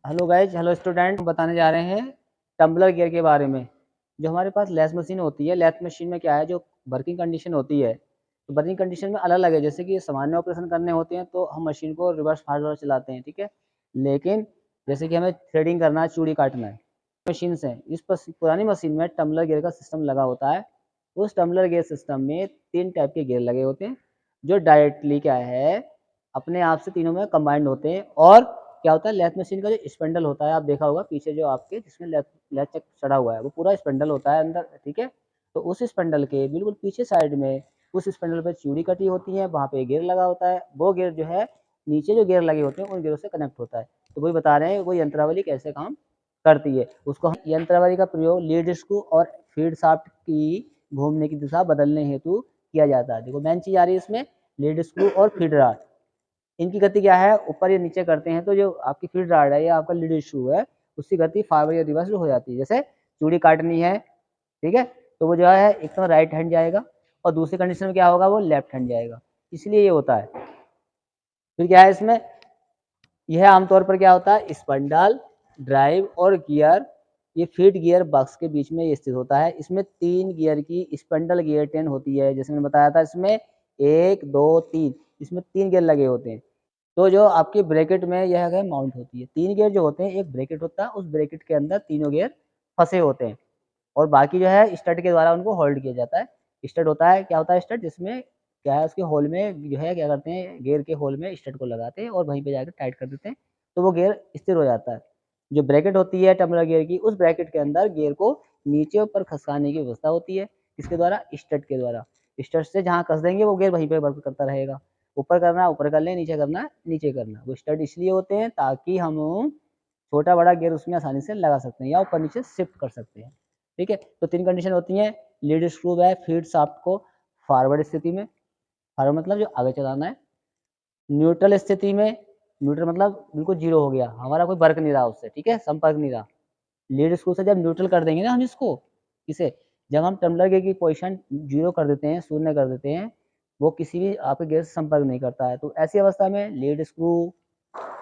Hello guys, hello student, बताने जा रहे हैं टम्बलर गियर के बारे में। जो हमारे पास लेथ मशीन होती है, लेथ मशीन में क्या है, जो वर्किंग कंडीशन होती है, तो वर्किंग कंडीशन में अलग अलग है। जैसे कि सामान्य ऑपरेशन करने होते हैं तो हम मशीन को रिवर्स फारवर्ड चलाते हैं, ठीक है। लेकिन जैसे कि हमें थ्रेडिंग करना है, चूड़ी काटना है, मशीन से इस पर पुरानी मशीन में टम्बलर गियर का सिस्टम लगा होता है। उस टम्बलर गियर सिस्टम में 3 टाइप के गियर लगे होते हैं, जो डायरेक्टली क्या है, अपने आप से तीनों में कंबाइंड होते हैं। और क्या होता है, लेथ मशीन का जो स्पेंडल होता है, आप देखा होगा पीछे जो आपके जिसमें लेथ लेथ चक चढ़ा हुआ है, वो पूरा स्पेंडल होता है अंदर, ठीक है। तो उस स्पेंडल के बिल्कुल पीछे साइड में उस स्पेंडल पे चूड़ी कटी होती है, वहाँ पे गियर लगा होता है। वो गियर जो है, नीचे जो गियर लगे होते हैं उन गियरों से कनेक्ट होता है। तो वही बता रहे हैं वो यंत्रावली कैसे काम करती है। उसको हम यंत्रावली का प्रयोग लीड स्क्रू और फीड शाफ्ट की घूमने की दिशा बदलने हेतु किया जाता है। देखो मेन चीज आ रही है इसमें, लीड स्क्रू और फीड रॉड, इनकी गति क्या है, ऊपर या नीचे करते हैं तो जो आपकी फीड रॉड है या आपका लीड स्क्रू है, उसकी गति फॉरवर्ड या रिवर्स हो जाती है। जैसे चूड़ी काटनी है, ठीक है, तो वो जो है एक तो राइट हैंड जाएगा और दूसरी कंडीशन में क्या होगा, वो लेफ्ट हैंड जाएगा, इसलिए ये होता है। फिर क्या है इसमें, यह आमतौर पर क्या होता है, स्पंडल, ड्राइव और गियर, ये फीड गियर बॉक्स के बीच में स्थित होता है। इसमें 3 गियर की स्पंडल गियर टेन होती है, जैसे मैंने बताया था। इसमें 1 2 3, इसमें 3 गियर लगे होते हैं। तो जो आपकी ब्रैकेट में यह है माउंट होती है, 3 गियर जो होते हैं, एक ब्रैकेट होता है, उस ब्रैकेट के अंदर तीनों गियर फंसे होते हैं और बाकी जो है स्टड के द्वारा उनको होल्ड किया जाता है। स्टड होता है, क्या होता है स्टड, जिसमें क्या है, उसके होल में जो है क्या करते हैं, गियर के होल में स्टड को लगाते हैं और वहीं पे जाकर टाइट कर देते हैं, तो वो गियर स्थिर हो जाता है। जो ब्रैकेट होती है टम्बलर गियर की, उस ब्रैकेट के अंदर गियर को नीचे ऊपर खसकाने की व्यवस्था होती है, किसके द्वारा, स्टड के द्वारा। स्टड से जहाँ कस देंगे वो गियर वहीं पे वर्क करता रहेगा। ऊपर करना है ऊपर कर लें, नीचे करना है नीचे करना। वो स्टड इसलिए होते हैं ताकि हम छोटा बड़ा गियर उसमें आसानी से लगा सकते हैं या ऊपर नीचे शिफ्ट कर सकते हैं, ठीक है। तो 3 कंडीशन होती हैं, लीड स्क्रू है फीड शाफ्ट को फॉरवर्ड स्थिति में, फॉरवर्ड मतलब जो आगे चलाना है, न्यूट्रल स्थिति में, न्यूट्रल मतलब बिल्कुल जीरो हो गया, हमारा कोई वर्क नहीं रहा उससे, ठीक है, संपर्क नहीं रहा। लीड स्क्रू से जब न्यूट्रल कर देंगे ना हम इसको, इसे जब हम टम्बलर गियर की पोजीशन जीरो कर देते हैं, शून्य कर देते हैं, वो किसी भी आपके गियर से संपर्क नहीं करता है। तो ऐसी अवस्था में लीड स्क्रू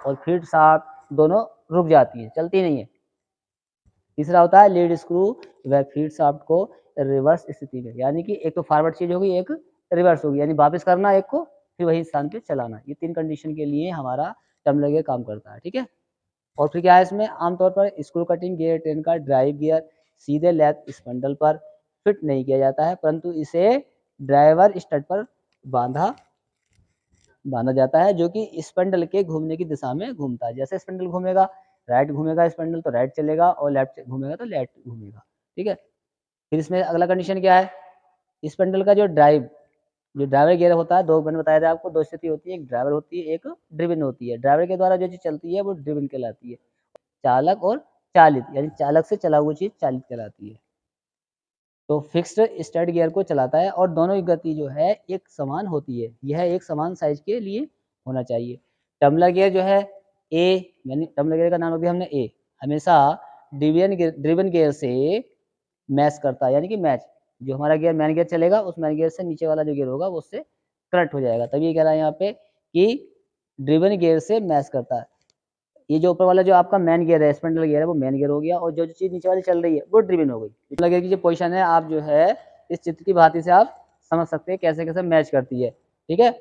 और फीड शाफ्ट दोनों रुक जाती है, चलती नहीं है। तीसरा होता है लीड स्क्रू व फीड शाफ्ट को रिवर्स स्थिति में, यानी कि एक तो फॉरवर्ड चीज होगी, एक रिवर्स होगी, यानी वापस करना एक को, फिर वही स्थान पे चलाना। ये 3 कंडीशन के लिए हमारा टम्बलर गियर काम करता है, ठीक है। और फिर क्या है इसमें, आमतौर पर स्क्रू कटिंग गियर ट्रेन का ड्राइव गियर सीधे लेथ स्पंडल पर फिट नहीं किया जाता है, परंतु इसे ड्राइवर स्टड पर बांधा बांधा जाता है, जो कि स्पंडल के घूमने की दिशा में घूमता है। जैसे स्पंडल घूमेगा, राइट घूमेगा स्पंडल तो राइट चलेगा, और लेफ्ट घूमेगा तो लेफ्ट घूमेगा, ठीक है। फिर इसमें अगला कंडीशन क्या है, स्पंडल का जो ड्राइवर गियर होता है, दो मैंने बताया था आपको, 2 स्थिति होती है, एक ड्राइवर होती है, एक ड्रिवन होती है। ड्राइवर के द्वारा जो चीज चलती है वो ड्रिवन कहलाती है, चालक और चालित, यानी चालक से चला हुआ चीज चालित कहलाती है। तो फिक्स्ड स्टड गियर को चलाता है और दोनों की गति जो है एक समान होती है, यह एक समान साइज के लिए होना चाहिए। टम्बलर गियर जो है ए, यानी टम्बलर गियर का नाम रख दिया हमने ए, हमेशा ड्रिवन गियर से मैच करता है, यानी कि मैच, जो हमारा गियर मैन गियर चलेगा उस मैन गियर से नीचे वाला जो गियर होगा वो उससे कनेक्ट हो जाएगा। तभी ये कह रहा है यहाँ पे कि ड्रिवन गियर से मैच करता है। ये जो ऊपर वाला जो आपका मैन गियर है, स्पंडल गियर है, वो मैन गियर हो गया, और जो चीज नीचे वाली चल रही है वो ड्रिवन हो गई। स्पंडल गियर की जो पोजीशन है, आप जो है इस चित्र की भांति से आप समझ सकते हैं कैसे कैसे मैच करती है, ठीक है।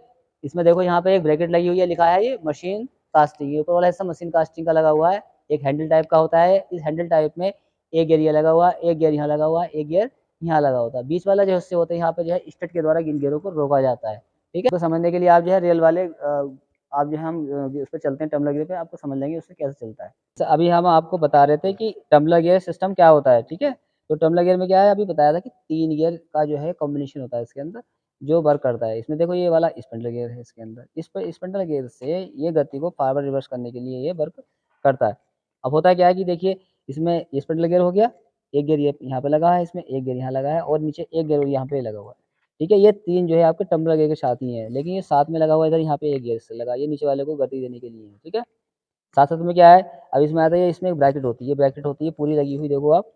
इसमें देखो यहाँ पे एक ब्रैकेट लगी हुई है, लिखा है ये मशीन कास्टिंग, ये ऊपर वाला हिस्सा मशीन कास्टिंग का लगा हुआ है। एक हैंडल टाइप का होता है, इस हैंडल टाइप में एक गियर लगा हुआ है, एक गियर यहाँ लगा हुआ है, एक गियर यहाँ लगा होता है। बीच वाला जो हिस्से होते हैं यहाँ पे जो है स्टड के द्वारा इन गियरों को रोका जाता है, ठीक है। तो समझने के लिए आप जो है रियल वाले आप जो है हम उस पर चलते हैं टम्बलर गियर पे, आपको समझ लेंगे उससे कैसे चलता है। तो अभी हम आपको बता रहे थे कि टम्बलर गियर सिस्टम क्या होता है, ठीक है। तो टम्बलर गियर में क्या है, अभी बताया था कि 3 गियर का जो है कॉम्बिनेशन होता है इसके अंदर, जो वर्क करता है। इसमें देखो ये वाला स्पंडल गियर है, इसके अंदर इस पर स्पंडल गियर से ये गति को फॉरवर्ड रिवर्स करने के लिए ये वर्क करता है। अब होता है क्या है कि देखिए, इसमें स्पंडल गियर हो गया, एक गियर ये यहाँ पे लगा है, इसमें एक गियर यहाँ लगा है, और नीचे एक गियर यहाँ पे लगा हुआ है, ठीक है। ये 3 जो है आपके टम्बलर गियर के साथ ही है, लेकिन ये साथ में लगा हुआ है इधर, यहाँ पे एक गियर से लगा, ये नीचे वाले को गति देने के लिए है, ठीक है। साथ साथ में क्या है, अब इसमें आता है, इसमें एक ब्रैकेट होती है, ये ब्रैकेट होती है पूरी लगी हुई, देखो आप,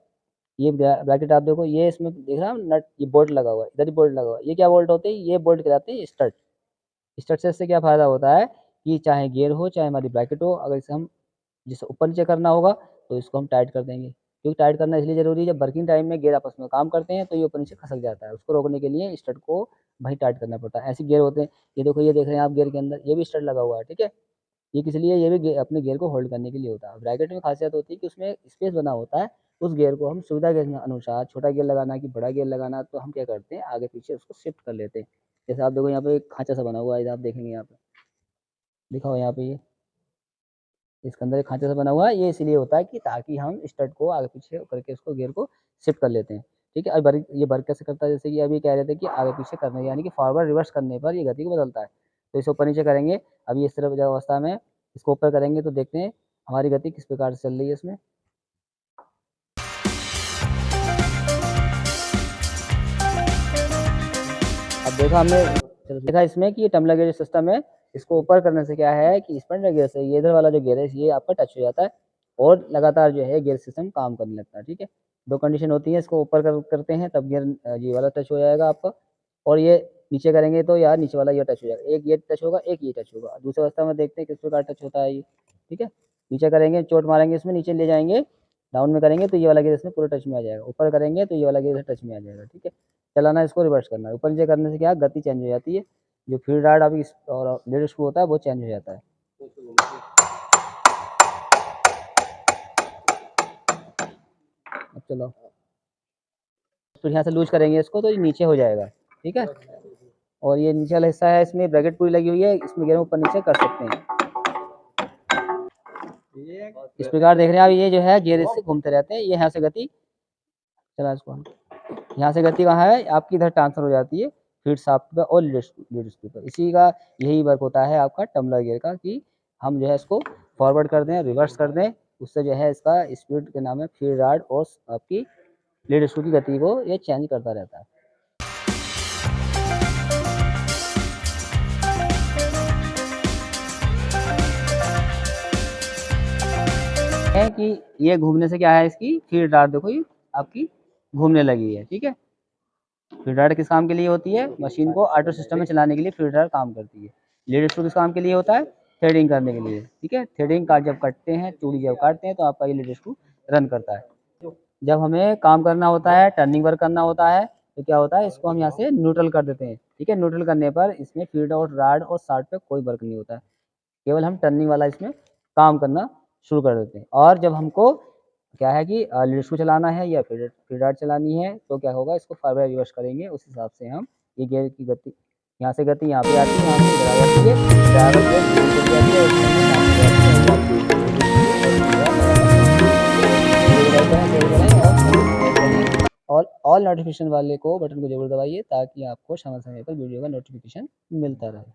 ये ब्रैकेट आप देखो, ये इसमें देख रहा नट, ये बोल्ट लगा हुआ है, इधर ही बोल्ट लगा हुआ है, ये क्या बोल्ट होते हैं, ये बोल्ट कहलाते हैं स्टड। स्टड से इससे क्या फायदा होता है कि चाहे गियर हो चाहे हमारी ब्रैकेट हो, अगर इसे हम जिसे ऊपर नीचे करना होगा तो इसको हम टाइट कर देंगे, क्योंकि टाइट करना इसलिए ज़रूरी है, जब वर्किंग टाइम में गियर आपस में काम करते हैं तो ये ऊपर नीचे खसक जाता है, उसको रोकने के लिए स्टड को वहीं टाइट करना पड़ता है। ऐसे गियर होते हैं, ये देखो, ये देख रहे हैं आप गियर के अंदर ये भी स्टड लगा हुआ है, ठीक है। ये किस लिए, ये भी अपने गियर को होल्ड करने के लिए होता है। ब्रैकेट में खासियत होती है कि उसमें स्पेस बना होता है, उस गियर को हम सुविधा के अनुसार छोटा गियर लगाना कि बड़ा गियर लगाना, तो हम क्या करते हैं आगे पीछे उसको शिफ्ट कर लेते हैं। जैसे आप देखो यहाँ पे एक खाँचा सा बना हुआ है, आप देखेंगे यहाँ पे लिखा हुआ है यहाँ पे, ये इसके अंदर एक खाँचा सा बना हुआ है, ये इसलिए होता है कि ताकि हम स्टड को आगे पीछे करके उसको गियर को शिफ्ट कर लेते हैं, ठीक है। अब ये वर्क कैसे करता है, जैसे कि अभी कह रहे थे कि आगे पीछे करने यानी कि फॉरवर्ड रिवर्स करने पर ये गति को बदलता है। तो इसे ऊपर नीचे करेंगे, अभी इस तरफ जब अवस्था में इसको ऊपर करेंगे तो देखते हैं हमारी गति किस प्रकार से चल रही है इसमें। अब देखा हमने, चलो देखा इसमें कि ये टम्बलर गियर सिस्टम है, इसको ऊपर करने से क्या है कि स्पंडर गियर से ये इधर वाला जो गियर है ये आपका टच हो जाता है और लगातार जो है गियर सिस्टम काम करने लगता है, ठीक है। दो कंडीशन होती है, इसको ऊपर करते हैं तब गियर ये वाला टच हो जाएगा आपका, और ये नीचे करेंगे तो यार नीचे वाला ये टच हो जाएगा, एक ये टच होगा एक ये टच होगा। दूसरी अवस्था में देखते हैं किस प्रकार टच होता है ये, ठीक है। नीचे करेंगे चोट मारेंगे इसमें, नीचे ले जाएंगे डाउन में करेंगे तो ये वाला गियर इसमें पूरा टच में आ जाएगा, ऊपर करेंगे तो ये वाला गियर टच में आ जाएगा, ठीक है। चलाना इसको रिवर्स करना है, ऊपर नीचे करने से क्या गति चेंज हो जाती है, जो फीड राड अभी और लीड स्क्रू होता है वो चेंज हो जाता है। अब चलो तो यहाँ से लूज करेंगे इसको तो ये नीचे हो जाएगा, ठीक है। और ये नीचे वाला हिस्सा है, इसमें ब्रैकेट पूरी लगी हुई है, इसमें गियर ऊपर नीचे कर सकते हैं। इस प्रकार देख रहे हैं आप, ये जो है गियर इससे घूमते रहते हैं, ये यहाँ से गति चला इसको हम, यहाँ से गति कहाँ है आपकी इधर ट्रांसफर हो जाती है फीड शाफ्ट पर और लीड स्क्रू पर। इसी का यही वर्क होता है आपका टम्बलर गियर का, कि हम जो है इसको फॉरवर्ड कर दें रिवर्स कर दें, उससे जो है इसका स्पीड के नाम है फीड राड और आपकी लीड स्क्रू की गति को ये चेंज करता रहता है कि ये घूमने से क्या है, इसकी फीड राड देखो ये आपकी घूमने लगी है, ठीक है। फीड राड किस काम के लिए होती है, मशीन को ऑटो सिस्टम में चलाने के लिए फीड राड काम करती है। लीड स्क्रू किस काम के लिए होता है, थ्रेडिंग करने के लिए, ठीक है। थ्रेडिंग का जब कटते हैं, चूड़ी जब काटते हैं तो आपका ये लीड स्क्रू रन करता है। जब हमें काम करना होता है, टर्निंग वर्क करना होता है, तो क्या होता है इसको हम यहाँ से न्यूट्रल कर देते हैं, ठीक है। न्यूट्रल करने पर इसमें फीड और राड और शाफ्ट पे कोई वर्क नहीं होता है, केवल हम टर्निंग वाला इसमें काम करना शुरू कर देते हैं। और जब हमको क्या है कि लीड स्क्रू चलाना है या फीड राड चलानी है तो क्या होगा, इसको फॉरवर्ड रिवर्स करेंगे, उस हिसाब से हम ये गियर की गति, यहाँ से गति यहाँ पे आती है, यहाँ से इधर आ जाती है, ड्राइवर गियर घूम के जाती है और इसमें यहाँ पे और ऑल नोटिफिकेशन वाले को बटन को जरूर दबाइए ताकि आपको समय समय पर वीडियो का नोटिफिकेशन मिलता रहे।